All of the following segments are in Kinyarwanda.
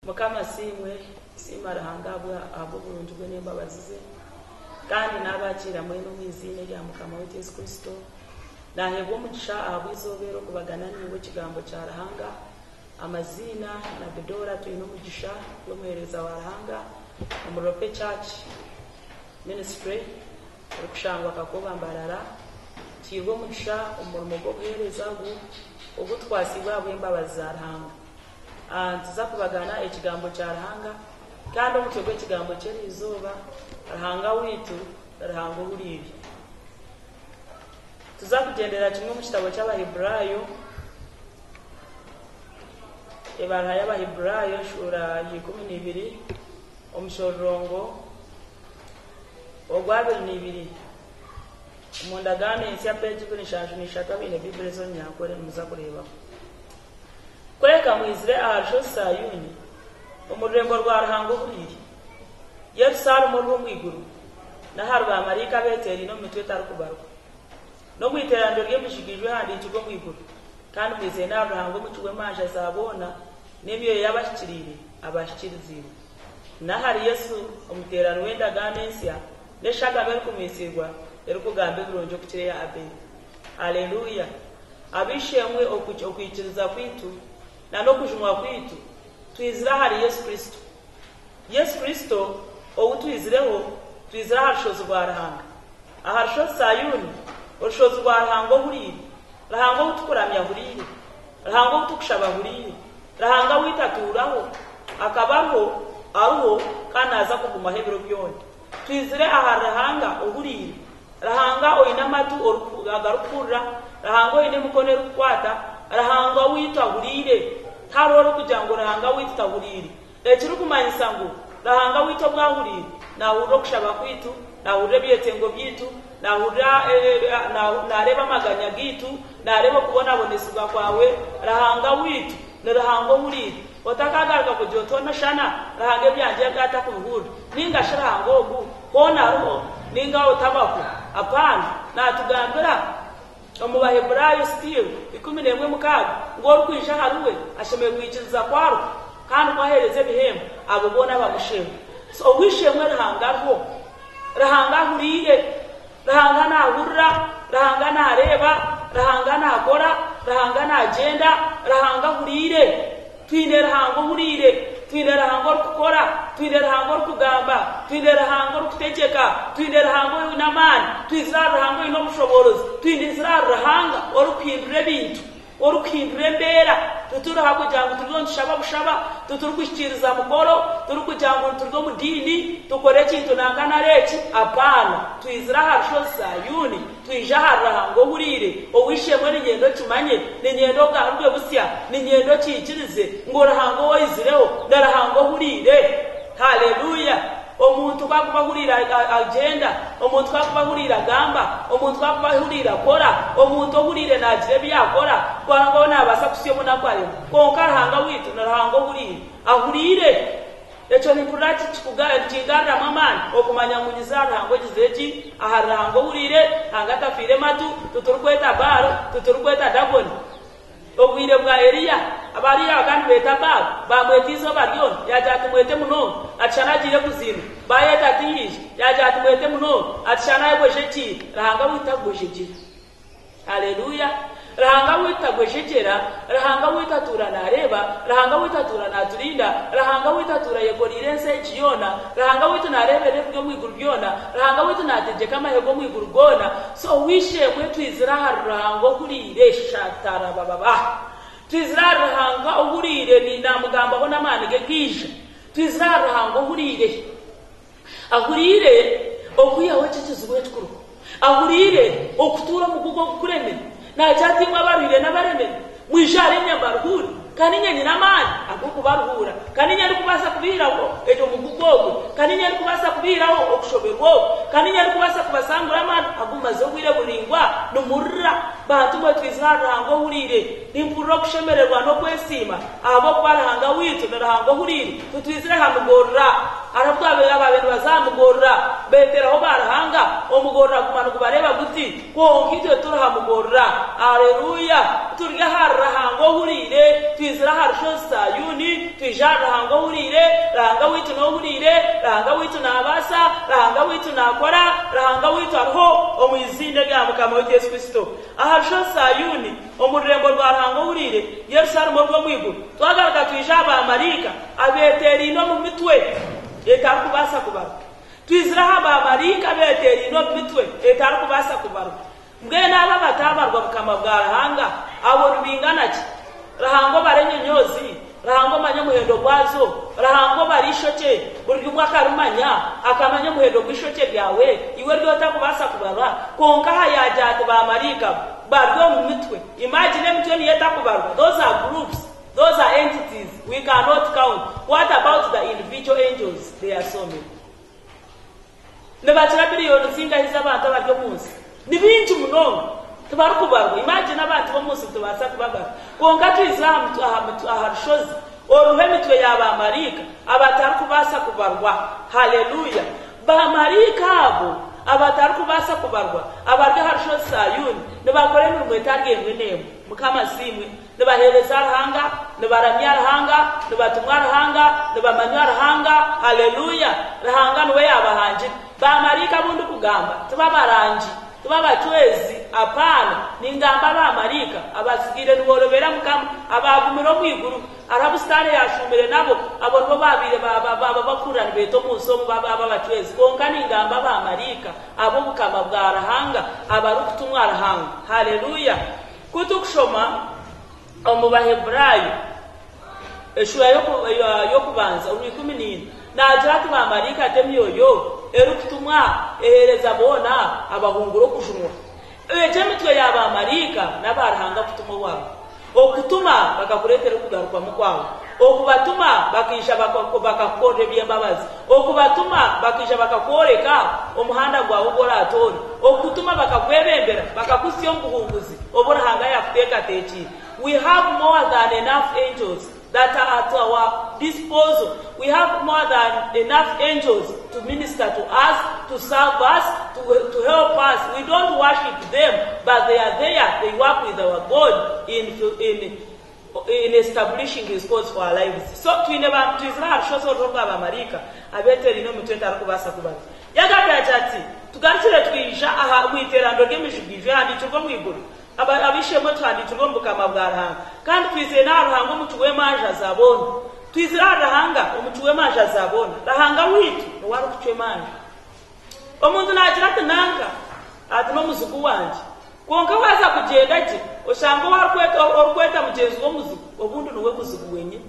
Mukama simwe simarahangabwa abo burunjwe n'imbabazize kandi nabakira mwene mwizine rya Mukama wa Yesu Kristo nahebwo mugisha abizobero kubagana niwe kigambo cyarahanga amazina na bedora tuyino mugisha yo muhereza warahanga umurope church ministry ukushangwa kakobambarara kigo mugisha umurimo go guhereza ugutwasibwa bw'imbabazi zarahanga tuza kubagana ikigambo cyarahanga kandi umutwe ikigambo cy'erizoba arahanga witu arahanga buriri tuza kugendera kimwe mu kitabo cy'Abahebrayo ebara y'Abahebrayo shura 12 omushorongo ogwabiri umundagane nsya page kunishanju nishaka bine Bible zo nyakore muza kureba kweka mwizire ajo Sayuni umurembo rwa ruhango buriri Yerusalemu rwo mwiguru na harba marika beteri no mitwe tarukubarwa no mwiterando ry'emishigijwe handi ikigo mwiguru kandi mwize na ruhango mukiwe manje zabona nebiyo yabashikirire abashikiriziwe na hari Yesu umuterano wenda ganensia neshaga bari kumisirwa rero kugambe bironje kukire ya abe haleluya abishemwe okwikiriza kwitu na no kujumwa kwitu twizira hari Yesu Kristo outwizireho twizira harshozo barahanga aharsho Sayuni urshozo barahango buriri rahango utukuramya buriri rahango utukushaba buriri rahanga witaturaho akabaho aruho kanaza kuguma hebero byone twizire aharahanga uburiri rahanga oinamatu orugarukura rahango ine mukonera kwata rahanga wita burire taroro kujango rahanga wita buriri ekiri kumanyisa ngo rahanga wita bwahurire na uro kushaba kwitu na urebyetengo byitu na ura nareba maganya gitu nareba kubona bonesibwa kwawe rahanga witu na rahango burire otakagaruka kujotona shana rahange byanje gata kuruhura ninga shirahango ogu kona roho ninga otabako apana na tugambira mu Bahebrayo still 11 mukaga ngoro kwisha haruwe asheme kwikiza kwaro kandi kwahereze bihembo abo bona bamushema so wishemwe rahanga huriye rahanga na hurra rahanga na reba rahanga na gora rahanga na agenda rahanga hurire twine rahango hurire twine rahango kukora twine rahango kugamba twine rahango kutegeka twine rahango inamani twizara rahango ino mushoborozi twine zara rahanga orukwindure bintu orukwindure mbera tuturahago jango turondishaba bushaba tuturukishikiriza mugoro turukujango turwo mudini tukore kintu nangana reki apana twizira harsho Sayuni twija harahango burire owishemwe n'ingendo kimanye n'ingendo garubwe busya n'ingendo kikirize ngo rahango wayizireho ndarahango burire haleluya omuntu bakubahurira agenda omuntu bakubahurira gamba omuntu bakubahurira kora omuntu ohurire najire byakora kwango nabasa kusiyo munakwale konka rahanga witu narahango burire ahurire echo ni purati kigara mamani okumanya munyiza rahango gizeji aharahango burire hangata fire matu tuturukweta baro tuturukweta daboni obwire bwa Eliya abariya kandi beta bamwetizo baryon yajatumwete muno atshanagiye kuzima bayeta tiyish yajatumwete muno atshana yegwejeji rahanga witagwejeji haleluya rahanga witagwejejera rahanga witatura nareba rahanga witatura naturinda rahanga witatura yegorirense jiyona rahanga witu narebere byo mwiguru byona rahanga witu nategeka mahego mwiguru gona so wishe mwetu izira harango kurire shatara baba twizira rahanga uburire ni namugamba bona manige gije twizira rahanga uburire ahurire okuyaho cyekizwe tukuru ahurire okutura mugugo kureme na cyatimwa barire nabareme mwijare nyambarhuri kaninya nyinamani akuko baruhura kaninya ari kubasa kubiraho ejo mugugogo kaninya ari kubasa kubiraho okushoberwo kaninya ari kubasa kubasangura amana agumaze kwire buringwa no murra batumwe twizarahango hurire nimpuro kushemererwa no kwesima abo barahanga witu narahanga hurire tutwizira hamugorra arabwabe abantu bazamugorra beteraho barahanga omugorra kumana kubareba guti ko nkitwe turahamugorra haleluya turya harahango hurire twizira harsho Sayuni twijara hango hurire rahanga witu no hurire rahanga witu nabasa rahanga witu nakora rahanga witu arho omwizinde bya mukama wa Yesu Kristo aharsho Sayuni omurembo rwa hango hurire Yerusalemu rwo mwigu twagaruka twijaba amarika abeteri no mu mitwe etarukubasa kubara twizira haba amarika beteri no mu mitwe etarukubasa kubara mbwe naba batabarwa mukama bwa rahanga abo bingana ki rahango barenyenyozi rahango manyamuhendo gwazo rahango barishoke buri mwaka rumanya akamanya muhendo gwishoke byawe iwe ryota kubasa kubara konka hayajate ba marika barwo mu mitwe imagine mitwe ni yeta kubarwa those are groups, those are entities we cannot count. What about the individual angels? They are so many. Nebatira biliyoni zinga hizabantu baryo munsi ni bintu muno tubarukubarwa imagine abantu bo munsi tubasa kubagara konka twizamu aharshozi oruhemitwe yaba marika abatarukubasa kubarwa haleluya ba marika abo abatarukubasa kubarwa abarya harsho Sayuni nebakore mu mwetagemwe nemo mukama simwe nebahereza rahanga nebaramya rahanga nebatumwa rahanga nebamanya rahanga haleluya rahanga nwe yabahanje ba marika bundu kugamba tubabarangi tubabachwezi apana ningamba ba marika abasigire nuborobera mukama abagumiro mwiguru arabustare yashumire nabo abo babire bakurana beto musomo babachwezi konka ningamba ba marika abo bukama bwa rahanga abarukutumwa rahanga haleluya kutukushoma omu Baheburayo eshura yo kubanza uri 14 najati ba marika temyoyo erukutumwa ehereza bona abahunguro kujumwa ejemitwe yaba marika nabarahanga kutumwa wabo okutuma bakakuretera kugaruka mukwawo okubatuma bakisha bakakore byembabazi okubatuma bakisha bakakoreka omuhanda gwawo goratori okutuma bakakwebembera bakakusiyo muhunguzi oborahanga yakuteka techi. We have more than enough angels that are at our disposal. We have more than enough angels to minister to us, to serve us, to help us. We don't worship them, but they are there. They work with our God in establishing His cause for our lives. So to Israel shows ba marika abeteri no mitweta arukubasa kubana yagabya cyati tugarukire twisha aha mwiterando ry'imishugije handi turwo mwiguru abishemo twandi turwo mbukama bwarahanga kandi twizeye na ruhango mutuwe manje azabona twizira rahanga umutuwe manje azabona rahanga witu no wari kutuwe manje omuntu nagira tenanga ati no muzugu wanje konka waza kugenda ati oshango warkweta mugenzi wo muzugu obundu nowe kuzugu wenye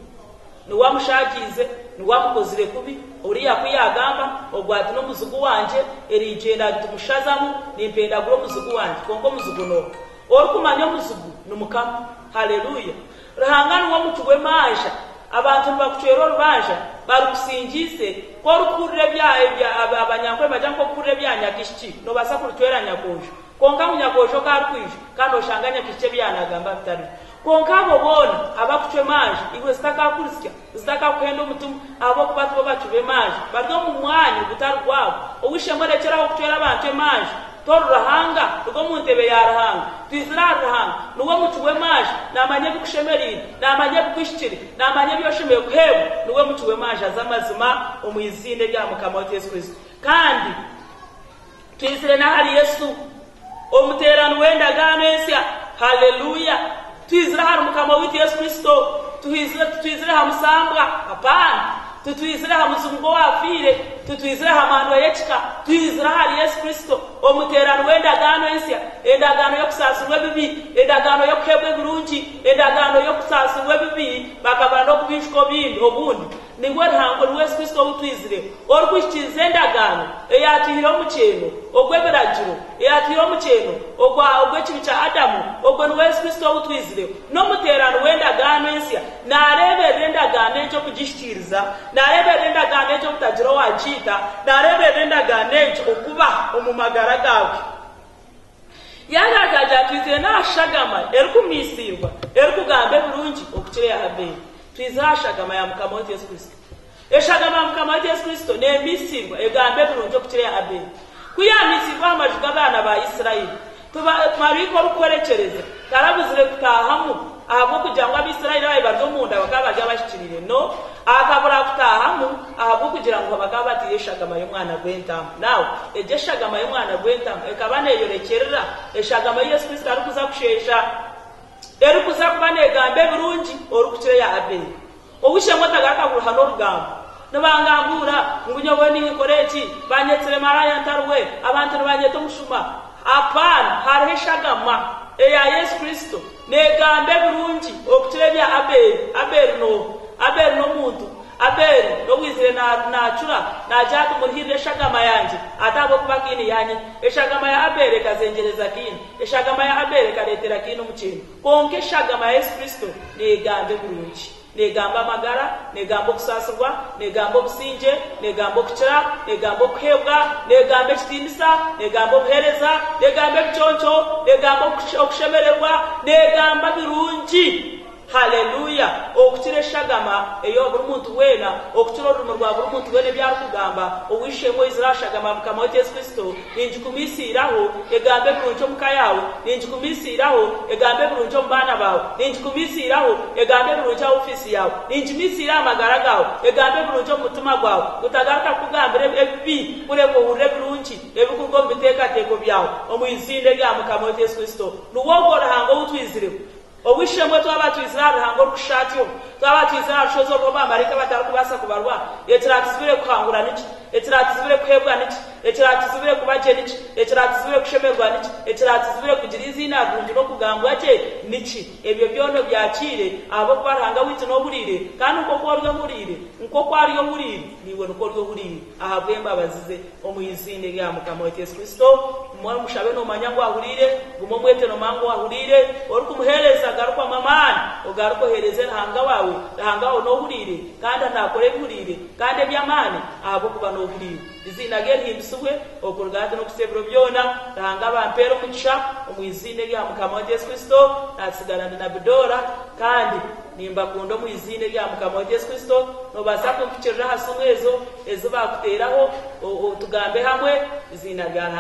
no wamushakize no wamukozire kubi uri yakuyagamba ogwati no muzugu wanje erijenda tumushazamu nimpenda gro muzugu wanje konko muzugu no orukumanya muzugu numukama haleluya rahangana wo mutuwe maja abantu bakuchero rubaja barukusingise ko rukurire bya abanyankwe bajanko kurire bya nyakishiki no basa kurutwera nyakojo konka munyakojo karukwisha kandi oshanganya kiche byanagamba bitari konka abo bona abakuchwe maja iwe sitaka kurisya sitaka kuhenda umutumu abo kubatu babachuwe maja baryo mu mwanya butari gwabo owishemwerekera ho kutwera abantu maja toru rahanga rugo muntebe ya rahanga twizira rahanga nuwo mutuwe maje namanye bikushemeri namanye bikushikiri namanye byoshemeye kuhebu nuwo mutuwe maje azamazima omwizinde bya mukama wa Yesu Kristo kandi twizire na hari Yesu omuterano wenda ganesa haleluya twizira hari mukama wa Yesu Kristo twizire hamusambwa hapana tutwizira hamuzungo wafire tutwizira hamano yechika twizira hari Yesu Kristo omuterano wenda gano ensya endagano yo kusasurwe bibi endagano yo kebwe burungi endagano yo kusasurwe bibi bakabana no kubishko bindi obundi ningwe hango Yesu Kristo utwizire orukwishikize endagano eyatihiro mucheno ogweberagiro eyatihiro mucheno ogwechibicha Adamu ogwe Yesu Kristo utwizire no muterano wenda gano ensya narebe endagano ejo kugishikiriza narebe endagano ejo kutajiro wachita narebe endagano ejo okuba omumagara gawe yagagaja twizire na shagama erikumisirwa erikugambe burungi okukire yahabere twizashagama ya mukama wa Yesu Kristo eshagama mukama Yesu Kristo nemisirwa egambe bulungi okukira Abeli kuyamisirwa amajuga abana ba Isirayeli mariko rukwerekereza karabuzire kutahamu ahabwo kugira ngo Abisirayeli babe baryo munda bakabajya bashikirire no akabura kutahamu ahabwo kugira ngo bakabatiye eshagama y'umwana gw'entamu nawe eje eshagama y'umwana gw'entamu ekabaneyorekerera eshagama Yesu Kristo ari kuza kushesha eri kuza kubanegambe burungi orukukire ya Abeli obushyemo tagakaguruha n'urugamba nabangambura ngunyobwe nikoreki banyetsere maraya ntarwe abantu nabanyeta mushuma apana hariho eshagama eya Yesu Kristo negambe burungi okukire bya Abeli no muntu Abeli no wizire nachura najatu murhire eshagama yanje atabo kubakini yanye eshagama ya Abeli kazengereza kini eshagama ya Abeli kaletera kini umukintu konke eshagama ya Yesu Kristo negambe burungi negamba amagara negamba okusasirwa negamba obusinge negamba okukira negamba okuhebwa negamba ekitindisa negamba obuhereza negamba ebiconco negamba okushemererwa negamba birungi haleluya okukira eshagama eyo buri muntu wena okukira orurimi rwa buri muntu wena ebyari kugamba owishemo izirashagama mukama wa Yesu Kristo ninjikumisiraho egambe birungi omuka yawe ninjikumisiraho egambe birungi omu baana bawe ninjikumisiraho egambe birungi omu ofisi yawe ninjimisira amagara gawe egambe birungi omu mutima gwawe utagaruka kugambira ebibi kureka ohurire birungi ebikuruga omu biteekateeko byawe omu izina rya mukama wa Yesu Kristo nuwo ruhanga outwizireho obwishemwe twabatwizira ruhango rukushatyo twabatwizira rushozo rw'abamarika batari kubasa kubarwa etiratizibire kuhangura niki etiratizibire kuhebwa niki etiratizibire kubaje niki etiratizibire kushemerwa niki etiratizibire kugira izina rungi no kugambwa cye niki ebyo byono byakire abo kubaranga witi no burire kandi uko kwaryo burire uko kwaryo burire niwe nuko ryo burire ahabwemba bazize omuyizinde rya mukama wa Yesu Kristo umwe mushabe no manyango ahurire gumo mwete no mango ahurire ori kumuhereza garuka mamani ugaruko hereze hanga wawe no hurire kandi nakore burire kandi byamani abo kuba no hurire izina gye hindusubwe okurugate no kusebro byona hanga bampero mugisha omuyizinde rya mukama wa Yesu Kristo nasigana na bidora kandi nimba kundo muyizinde rya mukama wa Yesu Kristo no basako mfikirira hasumwezo ezo bakuteraho tugambe hamwe izina rya